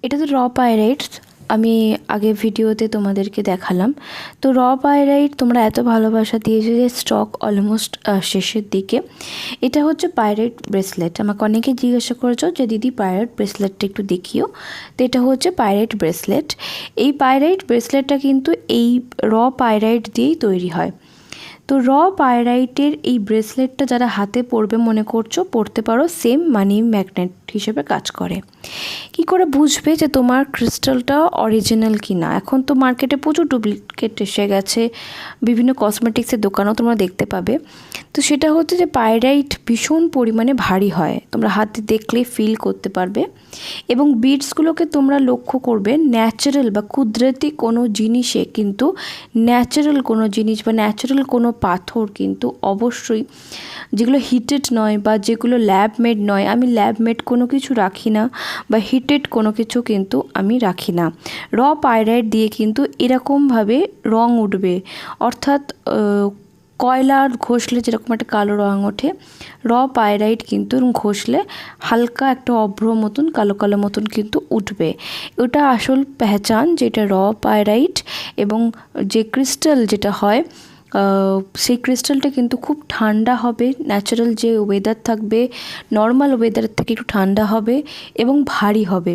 এটা তো র পাইরাইটস। আমি আগে ভিডিওতে তোমাদেরকে দেখালাম। তো র পাইরাইট তোমরা এত ভালোবাসা দিয়েছো যে স্টক অলমোস্ট শেষের দিকে। এটা হচ্ছে পাইরাইট ব্রেসলেট। আমাকে অনেকে জিজ্ঞাসা করেছো যে দিদি পাইরাইট ব্রেসলেটটা একটু দেখিও। তো এটা হচ্ছে পাইরাইট ব্রেসলেট। এই পাইরাইট ব্রেসলেটটা কিন্তু এই র পাইরাইট দিয়েই তৈরি হয়। তো র পাইরাইটের এই ব্রেসলেটটা যারা হাতে পরবে মনে করছো পরতে পারো, সেম মানি ম্যাগনেট হিসেবে কাজ করে। কি করে বুঝবে যে তোমার ক্রিস্টালটা অরিজিনাল কি না? এখন তো মার্কেটে প্রচুর ডুপ্লিকেট এসে গেছে, বিভিন্ন কসমেটিক্সের দোকানও তোমরা দেখতে পাবে। তো সেটা হচ্ছে যে পাইরাইট ভীষণ পরিমাণে ভারী হয়, তোমরা হাতে দেখলে ফিল করতে পারবে। এবং বিডসগুলোকে তোমরা লক্ষ্য করবে ন্যাচারাল বা কুদরতি কোনো জিনিসে কিন্তু ন্যাচারাল কোনো জিনিস বা ন্যাচারাল কোনো পাথর কিন্তু অবশ্যই, যেগুলো হিটেড নয় বা যেগুলো ল্যাব মেড নয়, আমি ল্যাব মেড কোনো কিছু রাখি না বা হিটেড কোনো কিছু কিন্তু আমি রাখি না। র পাইরাইট দিয়ে কিন্তু এরকমভাবে রং উঠবে, অর্থাৎ কয়লার ঘষলে যেরকম একটা কালো রং ওঠে, র পাইরাইট কিন্তু ঘষলে হালকা একটা অভ্র মতন কালো কালো মতন কিন্তু উঠবে। ওটা আসল পেহচান, যেটা র পাইরাইট। এবং যে ক্রিস্টাল যেটা হয় সেই ক্রিস্টালটা কিন্তু খুব ঠান্ডা হবে, ন্যাচারাল যে ওয়েদার থাকবে নর্মাল ওয়েদারের থেকে একটু ঠান্ডা হবে এবং ভারী হবে।